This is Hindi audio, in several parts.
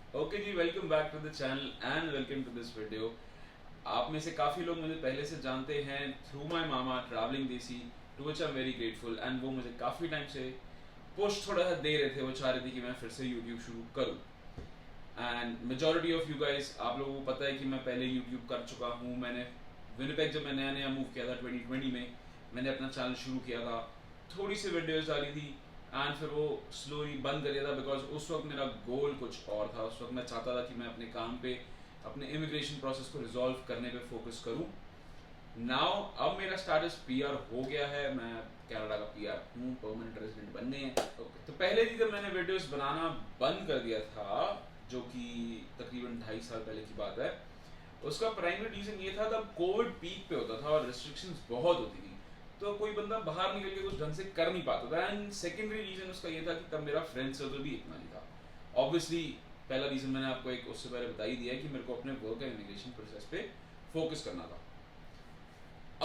Okay ji, welcome back to the channel and welcome to this video. आप में से काफ़ी लोग मुझे पहले से जानते हैं through my mama travelling desi, to which I am very grateful. And वो मुझे काफ़ी टाइम से पुश थोड़ा सा दे रहे थे, वो चाह रहे थे कि मैं फिर से यूट्यूब शुरू करूँ। And majority of you guys, आप लोगों को पता है कि मैं पहले यूट्यूब कर चुका हूँ। मैंने विनिपेग जब मैं नया नया मूव किया था 2020 में, मैंने अपना चैनल शुरू किया था, थोड़ी सी वीडियोस डाली थी एंड फिर वो स्लोली बंद कर दिया था बिकॉज उस वक्त मेरा गोल कुछ और था। उस वक्त मैं चाहता था कि मैं अपने काम पे, अपने इमिग्रेशन प्रोसेस को रिजॉल्व करने पे फोकस करूँ। नाउ अब मेरा स्टेटस पीआर हो गया है, मैं कनाडा का पीआर हूँ, परमानेंट रेजिडेंट बनने हैं। तो पहले भी जब मैंने वीडियोस बनाना बंद कर दिया था, जो कि तकरीबन 2.5 साल पहले की बात है, उसका प्राइमरी रीजन ये था तब कोविड पीक पे होता था और रिस्ट्रिक्शंस बहुत होती थी, तो कोई बंदा बाहर निकल के कुछ ढंग से कर नहीं पाता था। एंड सेकेंडरी रीजन उसका ये था कि तब मेरा फ्रेंड सर्कल भी इतना नहीं था। ऑब्वियसली पहला रीजन मैंने आपको एक उससे पहले बता ही दिया है कि मेरे को अपने वर्क एंड इमिग्रेशन प्रोसेस पे फोकस करना था।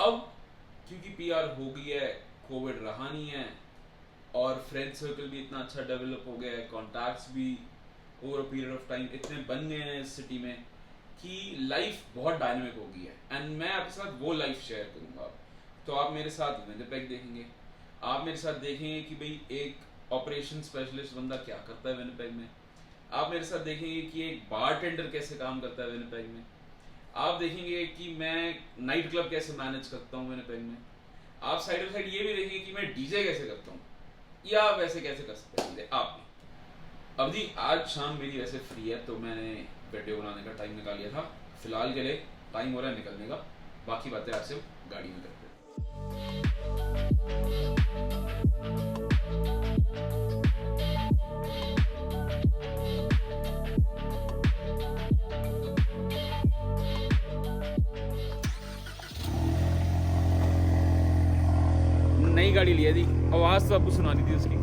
अब क्योंकि पीआर हो गई है, कोविड रहा नहीं है और फ्रेंड सर्कल भी इतना अच्छा डेवलप हो गया है, कॉन्टैक्ट्स भी over a period of time इतने बन गए हैं इस सिटी में कि लाइफ बहुत डायनेमिक हो गई है एंड मैं आपके साथ वो लाइफ शेयर करूंगा। तो आप मेरे साथ विनिपेग देखेंगे, आप मेरे साथ देखेंगे कि भाई एक ऑपरेशन स्पेशलिस्ट बंदा क्या करता है विनिपेग में, आप मेरे साथ देखेंगे कि एक बारटेंडर कैसे काम करता है विनिपेग में, आप देखेंगे कि मैं नाइट क्लब कैसे मैनेज करता हूँ विनिपेग में, आप साइड बाई साइड ये भी देखेंगे कि मैं डीजे कैसे करता हूँ, या वैसे कैसे कर सकते हैं आप भी। अब जी आज शाम मेरी वैसे फ्री है तो मैंने वीडियो बनाने का टाइम निकाल लिया था। फिलहाल के लिए टाइम हो रहा है निकलने का, बाकी बातें आज से गाड़ी में करते हैं। नई गाड़ी लिया थी, आवाज़ तो आपको सुनानी थी उसकी।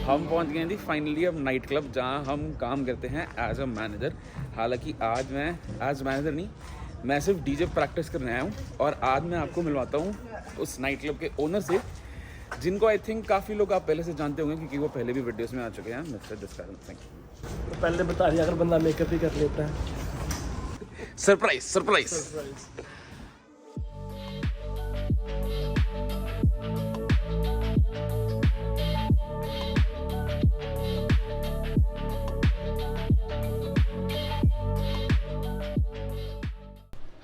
हम पहुंच गए थी फाइनली अब नाइट क्लब जहां हम काम करते हैं एज अ मैनेजर। हालांकि आज मैं एज मैनेजर नहीं, मैं सिर्फ डीजे प्रैक्टिस करने आया हूं और आज मैं आपको मिलवाता हूं उस नाइट क्लब के ओनर से, जिनको आई थिंक काफ़ी लोग आप पहले से जानते होंगे क्योंकि वो पहले भी वीडियोस में आ चुके हैं, मिस्टर जसकरण सिंह। तो पहले बता दिया अगर बंदा मेकअप ही कर लेता है। Surprise surprise. सरप्राइज।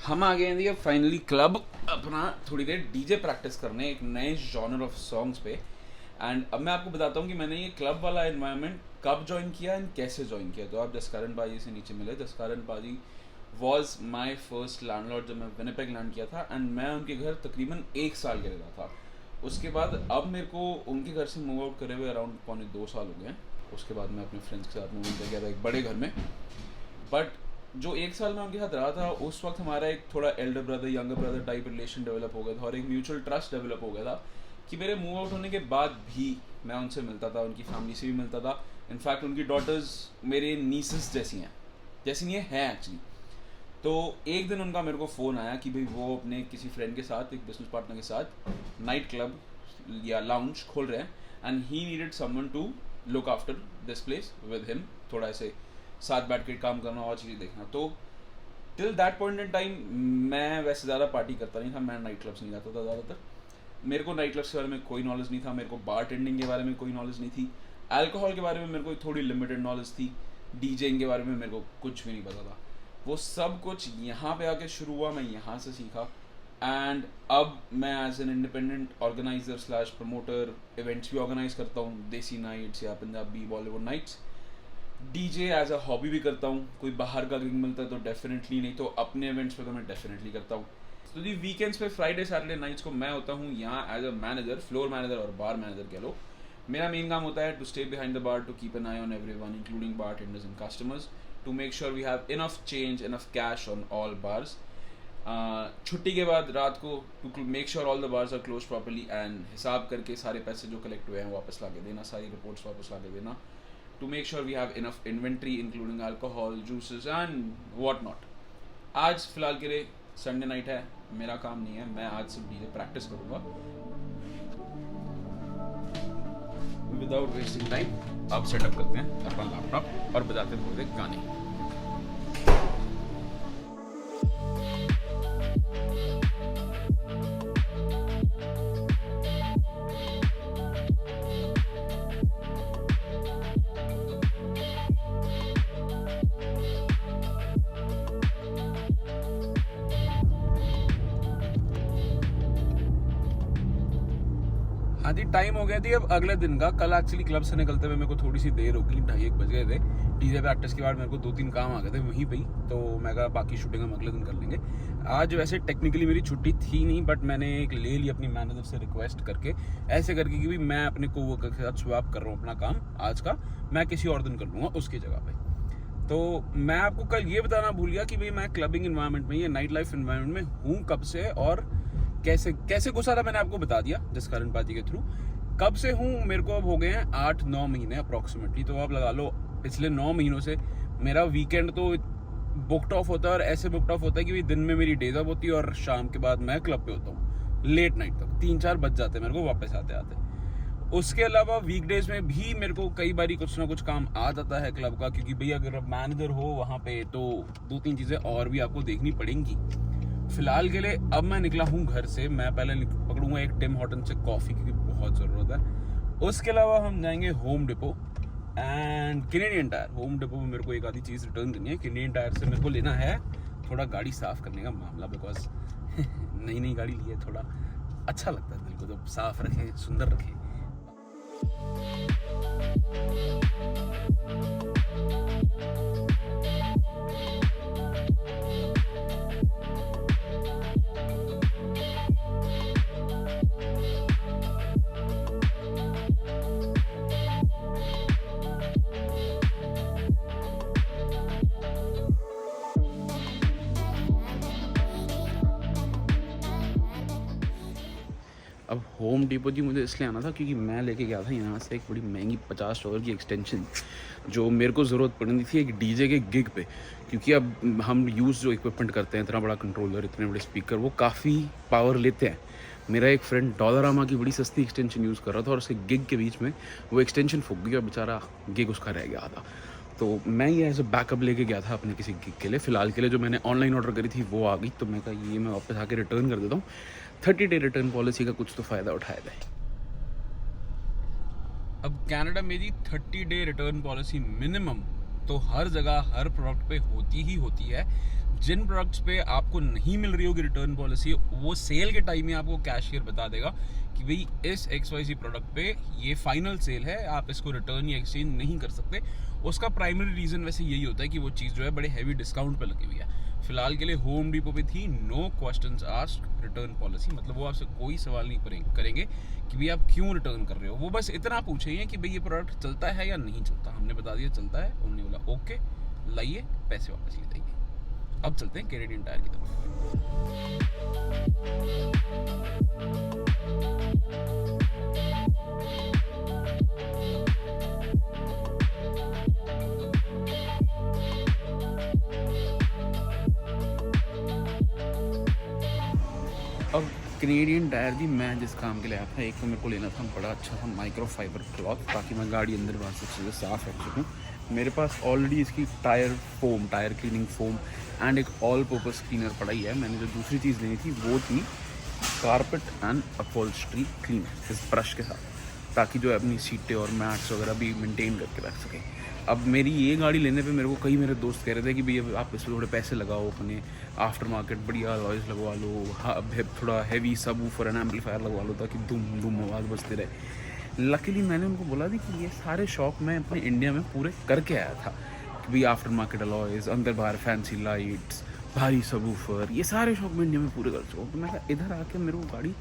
हम आ गए हैं अब फाइनली क्लब अपना थोड़ी देर डीजे प्रैक्टिस करने एक नए जॉनर ऑफ सॉन्ग्स पे। एंड अब मैं आपको बताता हूँ कि मैंने ये क्लब वाला एनवायरनमेंट कब ज्वाइन किया एंड कैसे ज्वाइन किया। तो आप जसकरण पाजी से नीचे मिले। जसकरण पाजी वॉज माई फर्स्ट लैंडलॉर्ड जब मैं विनिपेग लैंड किया था एंड मैं उनके घर तकरीबन 1 साल के रहता था। उसके बाद अब मेरे को उनके घर से मूव आउट करे हुए अराउंड 2.25 साल हो गए हैं। उसके बाद मैं अपने फ्रेंड्स के साथ मूव कर गया था एक बड़े घर में। बट जो 1 साल में उनके साथ रहा था उस वक्त हमारा एक थोड़ा Elder brother younger brother type relation develop हो गया था और एक म्यूचुअल ट्रस्ट डेवलप हो गया था कि मेरे मूव आउट होने के बाद भी मैं उनसे मिलता था, उनकी फैमिली से भी मिलता था। इनफैक्ट उनकी डॉटर्स मेरे नीसेस जैसी हैं, जैसी नहीं है एक्चुअली। तो एक दिन उनका मेरे को फ़ोन आया कि भाई वो अपने किसी फ्रेंड के साथ, एक बिजनेस पार्टनर के साथ नाइट क्लब या लाउंज खोल रहे हैं and he needed someone to look after this place with him, थोड़ा ऐसे साथ बैठ के काम करना और चीज़ें देखना। तो till that point in time मैं वैसे ज़्यादा पार्टी करता नहीं था, मैं नाइट क्लब्स नहीं जाता था ज़्यादातर। मेरे को नाइट क्लब्स के बारे में कोई नॉलेज नहीं था, मेरे को बार टेंडिंग के बारे में कोई नॉलेज नहीं थी, अल्कोहल के बारे में मेरे को थोड़ी लिमिटेड नॉलेज थी, डीजेइंग के बारे में मेरे को कुछ भी नहीं पता था। वो सब कुछ यहाँ पे आके शुरू हुआ, मैं यहाँ से सीखा। एंड अब मैं as an independent organiser slash promoter events भी ऑर्गेनाइज करता हूँ, देसी नाइट्स या Punjabi Bollywood nights. DJ as a hobby भी करता हूँ, कोई बाहर का गिग मिलता है तो डेफिनेटली, नहीं तो अपने इवेंट्स पे तो मैं डेफिनेटली करता हूँ। तो जी वीकेंड्स पे फ्राइडे सैटरडे नाइट्स को मैं होता हूँ यहाँ as a manager, floor manager और बार मैनेजर कह लो। मेरा मेन काम होता है to stay behind the bar, to keep an eye on everyone including bartenders and customers, to make sure we have enough change, enough cash on all bars. छुट्टी के बाद रात को to make sure all the bars are close properly and हिसाब करके सारे पैसे जो कलेक्ट हुए हैं वापस ला के देना, सारी रिपोर्ट्स वापस ला के देना, to make sure we have enough inventory including alcohol, juices and what not. आज फिलहाल के लिए संडे नाइट है, मेरा काम नहीं है, मैं आज सिर्फ डीजे प्रैक्टिस करूँगा. विदाउट वेस्टिंग टाइम अब सेटअप करते हैं अपना लैपटॉप और बजाते हैं थोड़े गाने. आधी टाइम हो गया थी अब अगले दिन का. कल एक्चुअली क्लब से निकलते हुए मेरे को थोड़ी सी देर हो गई, 2:30 बज गए थे. डीजे प्रैक्टिस के बाद मेरे को 2-3 काम आ गए थे वहीं पे ही, तो मैं कहा बाकी शूटिंग हम अगले दिन कर लेंगे. आज वैसे टेक्निकली मेरी छुट्टी थी नहीं, बट मैंने एक ले ली अपनी मैनेजर से रिक्वेस्ट करके, ऐसे करके कि भाई मैं अपने कोवर्कर के साथ स्वैप कर रहा हूँ अपना काम आज का, मैं किसी और दिन कर लूँगा उसकी जगह पे. तो मैं आपको कल ये बताना भूल गया कि भाई मैं क्लबिंग इन्वायरमेंट में या नाइट लाइफ इन्वायरमेंट में हूँ कब से और कैसे घुसा था. मैंने आपको बता दिया जिस कारण पार्टी के थ्रू कब से हूँ. मेरे को अब हो गए हैं 8-9 महीने अप्रॉक्सीमेटली, तो आप लगा लो पिछले 9 महीनों से मेरा वीकेंड तो बुकड ऑफ होता है, और ऐसे बुकड ऑफ होता है कि दिन में मेरी डेज ऑफ होती है और शाम के बाद मैं क्लब पे होता हूँ लेट नाइट तक, 3-4 बज जाते हैं मेरे को वापस आते आते. उसके अलावा वीकडेज में भी मेरे को कई बारी कुछ ना कुछ काम आ जाता है क्लब का, क्योंकि भैया अगर आप मैनेजर हो वहाँ पे तो 2-3 चीज़ें और भी आपको देखनी पड़ेंगी. फिलहाल के लिए अब मैं निकला हूँ घर से. मैं पहले पकड़ूंगा एक टिम हॉर्टन से कॉफ़ी क्योंकि बहुत ज़रूरत है. उसके अलावा हम जाएंगे home depot and Canadian tyre. Home depot में मेरे को एक आधी चीज़ रिटर्न करनी है. कैनेडियन टायर से मेरे को लेना है थोड़ा गाड़ी साफ़ करने का मामला, बिकॉज नई गाड़ी ली है, थोड़ा अच्छा लगता है दिल को, तो साफ़ रखें, सुंदर रखें. अब होम डिपो जी मुझे इसलिए आना था क्योंकि मैं लेके गया था यहाँ से एक बड़ी महंगी $50 की एक्सटेंशन, जो मेरे को ज़रूरत पड़नी थी एक डीजे के गिग पे. क्योंकि अब हम यूज़ जो इक्विपमेंट करते हैं, इतना बड़ा कंट्रोलर, इतने बड़े स्पीकर, वो काफ़ी पावर लेते हैं. मेरा एक फ्रेंड डॉलरामा की बड़ी सस्ती एक्सटेंशन यूज़ कर रहा था और उसके गिग के बीच में वो एक्सटेंशन फूक गई और बेचारा गिग उसका रह गया था. तो मैं ये एज अ बैकअप लेके गया था अपने किसी गिग के लिए. फ़िलहाल के लिए जो मैंने ऑनलाइन ऑर्डर करी थी वो आ गई, तो मैं कहा ये मैं वापस आके रिटर्न कर देता हूँ. 30 डे रिटर्न पॉलिसी का कुछ तो फ़ायदा उठाया जाए. अब कनाडा में जी 30 डे रिटर्न पॉलिसी मिनिमम तो हर जगह हर प्रोडक्ट पे होती ही होती है. जिन प्रोडक्ट्स पे आपको नहीं मिल रही होगी रिटर्न पॉलिसी, वो सेल के टाइम में आपको कैशियर बता देगा कि भाई इस XYZ प्रोडक्ट पे ये फाइनल सेल है, आप इसको रिटर्न या एक्सचेंज नहीं कर सकते. उसका प्राइमरी रीज़न वैसे यही होता है कि वो चीज़ जो है बड़े हैवी डिस्काउंट पे लगी हुई है. फिलहाल के लिए होम डिपो पे थी no questions asked return policy, मतलब वो आपसे कोई सवाल नहीं करेंगे कि भाई आप क्यों रिटर्न कर रहे हो. वो बस इतना पूछेंगे कि भाई ये प्रोडक्ट चलता है या नहीं चलता. हमने बता दिया चलता है, उन्होंने बोला ओके लाइए, पैसे वापस ले जाइए. अब चलते हैं कैनेडियन टायर की तरफ. अब कैनेडियन टायर जी मैं जिस काम के लिए आया था, एक तो मेरे को लेना था बड़ा अच्छा सा माइक्रो फाइबर क्लॉथ, ताकि मैं गाड़ी अंदर बाहर सब चीज़ें साफ़ रख सकूँ. मेरे पास ऑलरेडी इसकी टायर क्लीनिंग फोम एंड एक ऑल पर्पस क्लीनर पड़ा ही है. मैंने जो दूसरी चीज़ लेनी थी वो थी कारपेट एंड अपहोल्स्ट्री क्लीनर इस ब्रश के साथ, ताकि जो है अपनी सीटें और मैट्स वगैरह भी मेंटेन करके रख सकें. अब मेरी ये गाड़ी लेने पे मेरे को कई मेरे दोस्त कह रहे थे कि भैया आप इसमें थोड़े पैसे लगाओ, अपने आफ्टर मार्केट बढ़िया अलॉयज़ लगवा लो, थोड़ा हैवी सब वूफर एंड एम्पलीफायर लगवा लो ताकि धूम धूम आवाज़ बजते रहे. लकीली मैंने उनको बोला थी कि ये सारे शौक मैं अपने इंडिया में पूरे करके आया था कि भाई आफ्टर मार्केट अलॉयज़, अंदर बाहर फैंसी लाइट्स, भारी सब वूफर, ये सारे शौक मैं इंडिया में पूरे कर चुका हूँ. तो मैं कहा इधर आके मेरे को गाड़ी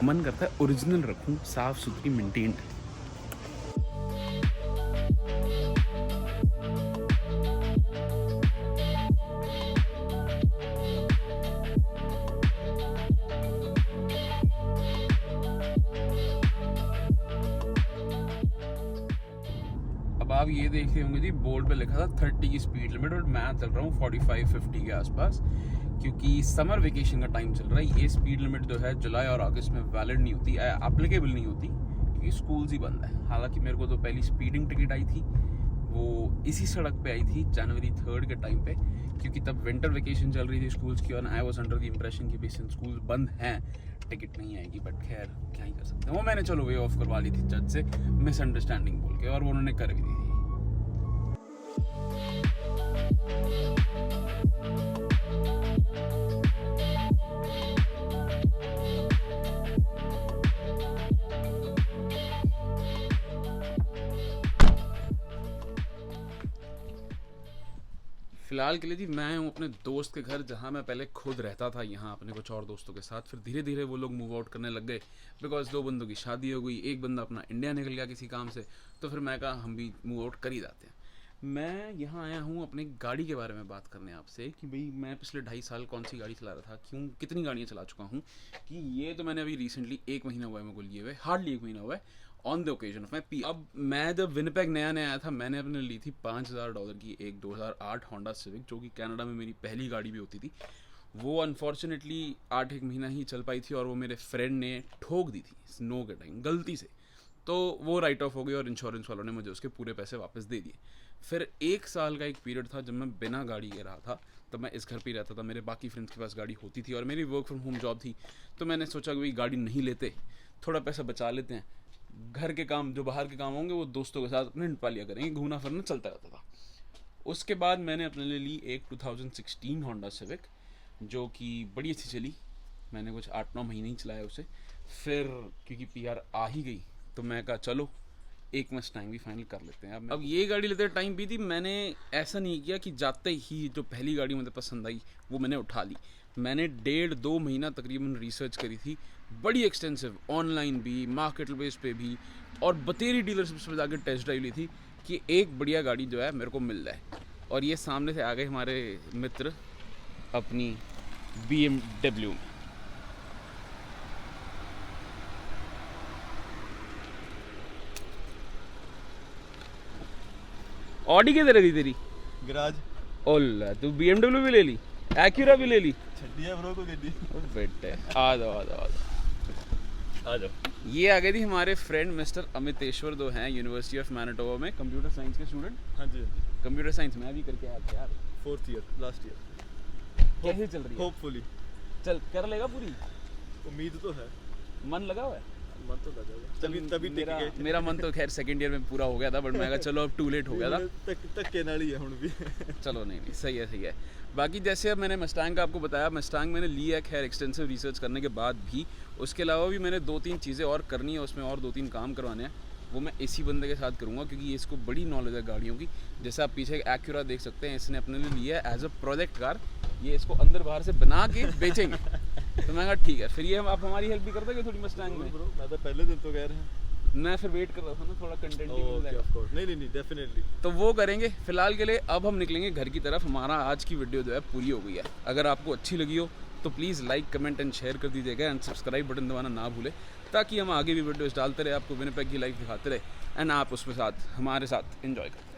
मन करता है ओरिजिनल रखूँ, साफ़ सुथरी मेंटेन्ड. आप ये देख रहे होंगे जी, बोर्ड पे लिखा था 30 की स्पीड लिमिट, और मैं चल रहा हूँ 45-50 के आसपास, क्योंकि समर वेकेशन का टाइम चल रहा है। ये स्पीड लिमिट जो है जुलाई और अगस्त में वैलिड नहीं होती, एप्लीकेबल नहीं होती, क्योंकि स्कूल्स ही बंद है। हालांकि मेरे को तो पहली स्पीडिंग टिकट आई थी वो इसी सड़क पे आई थी जनवरी 3 के टाइम पे, क्योंकि तब विंटर वेकेशन चल रही थी स्कूल्स की, और I was under the impression कि बेसिक स्कूल बंद हैं, टिकट नहीं आएगी। बट खैर क्या ही कर सकते हैं, वो मैंने चलो वे ऑफ करवा ली थी जज से मिसअंडरस्टैंडिंग बोल के, और वो उन्होंने कर भी दी थी। फिलहाल के लिए जी मैं हूँ अपने दोस्त के घर, जहाँ मैं पहले खुद रहता था यहाँ अपने कुछ और दोस्तों के साथ। फिर धीरे धीरे वो लोग मूव आउट करने लग गए, बिकॉज 2 बंदों की शादी हो गई, एक बंदा अपना इंडिया निकल गया किसी काम से, तो फिर मैं कहा हम भी मूव आउट कर ही जाते हैं। मैं यहाँ आया हूँ अपनी गाड़ी के बारे में बात करने आपसे, कि भाई मैं पिछले 2.5 साल कौन सी गाड़ी चला रहा था, क्यों कितनी गाड़ियाँ चला चुका हूँ। कि ये तो मैंने अभी रिसेंटली 1 महीना हुआ है मेरे को लिए हुए, हार्डली 1 महीना हुआ है, on the occasion of my P. अब मैं जब विनिपेग नया आया था, मैंने अपने ली थी $5,000 की एक 2008 होंडा सिविक, जो कि कनाडा में मेरी पहली गाड़ी भी होती थी। वो अनफॉर्चुनेटली 8-1 महीना ही चल पाई थी, और वो मेरे फ्रेंड ने ठोक दी थी स्नो के टाइम गलती से, तो वो राइट ऑफ हो गई, और इंश्योरेंस वालों ने मुझे उसके पूरे पैसे वापस दे दिए। फिर 1 साल का एक पीरियड था जब मैं बिना गाड़ी के रहा था, तब मैं इस घर पे रहता था, मेरे बाकी फ्रेंड्स के पास गाड़ी होती थी, और मेरी वर्क फ्रॉम होम जॉब थी। तो मैंने सोचा कि भाई गाड़ी नहीं लेते, थोड़ा पैसा बचा लेते हैं, घर के काम जो बाहर के काम होंगे वो दोस्तों के साथ अपने निपटा लिया करेंगे, घूमना फिरना चलता रहता था। उसके बाद मैंने अपने लिए ली एक 2016 होंडा सिविक, जो कि बड़ी अच्छी चली, मैंने कुछ 8-9 महीने ही चलाया उसे। फिर क्योंकि PR आ ही गई, तो मैं कहा चलो एक मस्टैंग भी फाइनल कर लेते हैं। अब ये गाड़ी लेते टाइम भी थी, मैंने ऐसा नहीं किया कि जाते ही जो पहली गाड़ी मुझे पसंद आई वो मैंने उठा ली। मैंने 1.5-2 महीना तकरीबन रिसर्च करी थी, बड़ी एक्सटेंसिव, ऑनलाइन भी, मार्केट प्लेस पे भी, और बतेरी डीलरशिप्स पे जाकर टेस्ट ड्राइव ली थी कि एक बढ़िया गाड़ी जो है मेरे को मिल जाए। और ये सामने से आ गए हमारे मित्र अपनी BMW में। ऑडी किधर है तेरी? गराज। ओला तू BMW भी ले ली, एक्यूरा भी ले ली? छड्डी है ब्रो को गड्डी। ओ बेटे आ जाओ। ये आ गए थी हमारे फ्रेंड मिस्टर अमितेश्वर, जो हैं यूनिवर्सिटी ऑफ मैनिटोबा में कंप्यूटर साइंस के स्टूडेंट। हाँ जी। कंप्यूटर साइंस मैं भी करके आया था यार, 4th ईयर, लास्ट ईयर। कैसे चल रही है? होपफुली चल कर लेगा पूरी? उम्मीद तो है, मन लगा हुआ है? मन तो लगा, तभी मेरा मन तो खैर सेकंड ईयर में पूरा हो गया था, बट मैं कहा चलो अब टू लेट हो गया था। तक के नाल ही है हुण भी। चलो नहीं सही है। बाकी जैसे अब मैंने मस्टैंग का आपको बताया, मस्टैंग मैंने लिया है खैर एक्सटेंसिव रिसर्च करने के बाद भी। उसके अलावा भी मैंने 2-3 चीज़ें और करनी है, उसमें और 2-3 काम करवाने हैं, वो मैं इसी बंदे के साथ करूँगा, क्योंकि ये इसको बड़ी नॉलेज है गाड़ियों की। जैसे आप पीछे एक्यूरा देख सकते हैं, इसने अपने लिए लिया है एज अ प्रोजेक्ट कार, ये इसको अंदर बाहर से बना के बेचेंगे। तो मैं कहा ठीक है, फिर ये आप हमारी हेल्प भी कर दोगे थोड़ी मस्टैंग में? ब्रो मैं तो पहले दिन तो कह रहे हैं, मैं फिर वेट कर रहा था ना, थोड़ा कंटेंट नहीं डेफिनेटली, तो वो करेंगे। फिलहाल के लिए अब हम निकलेंगे घर की तरफ। हमारा आज की वीडियो जो है पूरी हो गई है। अगर आपको अच्छी लगी हो तो please like, comment and share कर दीजिएगा, एंड सब्सक्राइब बटन दबाना ना भूलें, ताकि हम आगे भी वीडियोस डालते रहे, आपको विनिपेग की लाइफ दिखाते रहे, एंड आप उसके साथ हमारे साथ एंजॉय करें।